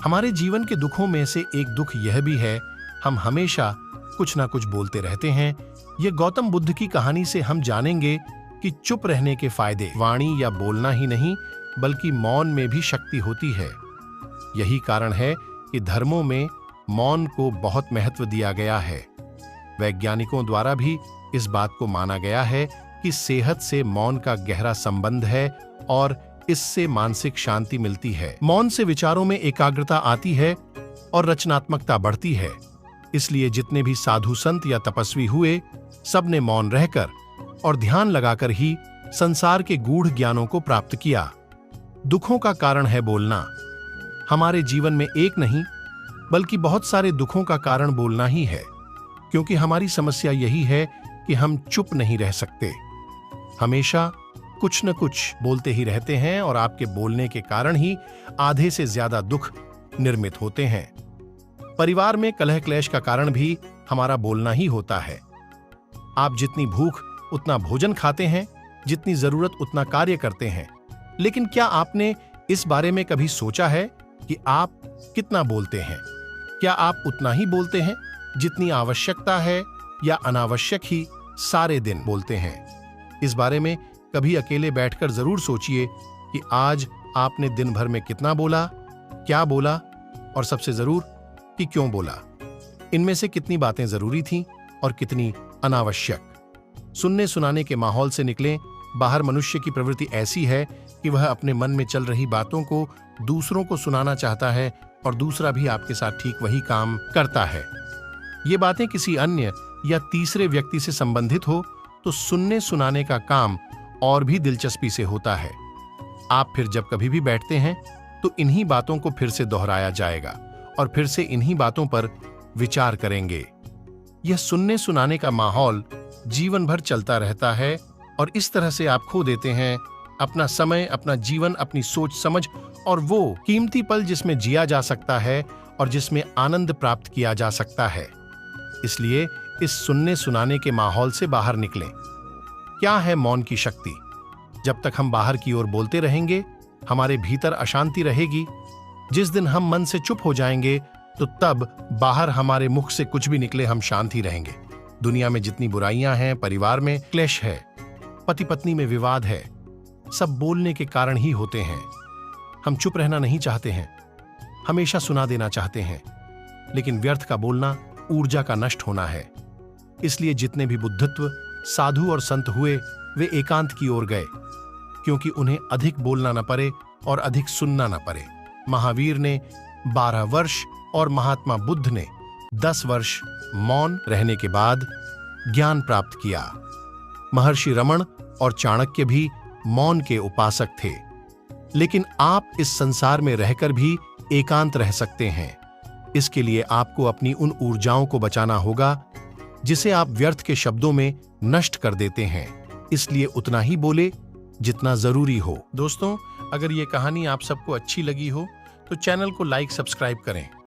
हमारे जीवन के दुखों में से एक दुख यह भी है, हम हमेशा कुछ ना कुछ बोलते रहते हैं। ये गौतम बुद्ध की कहानी से हम जानेंगे कि चुप रहने के फायदे। वाणी या बोलना ही नहीं, बल्कि मौन में भी शक्ति होती है। यही कारण है कि धर्मों में मौन को बहुत महत्व दिया गया है। वैज्ञानिकों द्वारा भी इस बात को माना गया है कि सेहत से मौन का गहरा संबंध है और इससे मानसिक शांति मिलती है। मौन से विचारों में एकाग्रता आती है और रचनात्मकता बढ़ती है। इसलिए जितने भी साधु संत या तपस्वी हुए, सबने मौन रहकर और ध्यान लगाकर ही संसार के गूढ़ ज्ञानों को प्राप्त किया। दुखों का कारण है बोलना। हमारे जीवन में एक नहीं, बल्कि बहुत सारे दुखों का कारण बोलना ही है, क्योंकि हमारी समस्या यही है कि हम चुप नहीं रह सकते। हमेशा कुछ न कुछ बोलते ही रहते हैं और आपके बोलने के कारण ही आधे से ज्यादा दुख निर्मित होते हैं। परिवार में कलह क्लेश का कारण भी हमारा बोलना ही होता है। आप जितनी भूख उतना भोजन खाते हैं, जितनी जरूरत उतना कार्य करते हैं। लेकिन क्या आपने इस बारे में कभी सोचा है कि आप कितना बोलते हैं? क्या आप उतना ही बोलते हैं जितनी आवश्यकता है, या अनावश्यक ही सारे दिन बोलते हैं? इस बारे में कभी अकेले बैठकर जरूर सोचिए कि आज आपने दिन भर में कितना बोला, क्या बोला और सबसे जरूर कि क्यों बोला। इनमें से कितनी बातें जरूरी थीं और कितनी अनावश्यक। सुनने सुनाने के माहौल से निकलें। बाहर मनुष्य की प्रवृत्ति ऐसी है कि वह अपने मन में चल रही बातों को दूसरों को सुनाना चाहता है और दूसरा भी आपके साथ ठीक वही काम करता है। ये बातें किसी अन्य या तीसरे व्यक्ति से संबंधित हो तो सुनने सुनाने का काम और भी दिलचस्पी से होता है। आप फिर जब कभी भी बैठते हैं तो इन्हीं बातों को फिर से दोहराया जाएगा और फिर से इन्हीं बातों पर विचार करेंगे। यह सुनने सुनाने का माहौल जीवन भर चलता रहता है और इस तरह से आप खो देते हैं अपना समय, अपना जीवन, अपनी सोच समझ और वो कीमती पल जिसमें जिया जा सकता है और जिसमें आनंद प्राप्त किया जा सकता है। इसलिए इस सुनने सुनाने के माहौल से बाहर निकलें। क्या है मौन की शक्ति? जब तक हम बाहर की ओर बोलते रहेंगे, हमारे भीतर अशांति रहेगी। जिस दिन हम मन से चुप हो जाएंगे, तो तब बाहर हमारे मुख से कुछ भी निकले, हम शांत ही रहेंगे। दुनिया में जितनी बुराइयां हैं, परिवार में क्लेश है, पति पत्नी में विवाद है, सब बोलने के कारण ही होते हैं। हम चुप रहना नहीं चाहते हैं, हमेशा सुना देना चाहते हैं, लेकिन व्यर्थ का बोलना ऊर्जा का नष्ट होना है। इसलिए जितने भी बुद्धत्व साधु और संत हुए, वे एकांत की ओर गए, क्योंकि उन्हें अधिक बोलना न पड़े और अधिक सुनना न पड़े। महावीर ने 12 वर्ष और महात्मा बुद्ध ने 10 वर्ष मौन रहने के बाद ज्ञान प्राप्त किया। महर्षि रमण और चाणक्य भी मौन के उपासक थे। लेकिन आप इस संसार में रहकर भी एकांत रह सकते हैं। इसके लिए आपको अपनी उन ऊर्जाओं को बचाना होगा जिसे आप व्यर्थ के शब्दों में नष्ट कर देते हैं। इसलिए उतना ही बोले जितना जरूरी हो। दोस्तों, अगर ये कहानी आप सबको अच्छी लगी हो तो चैनल को लाइक, सब्सक्राइब करें।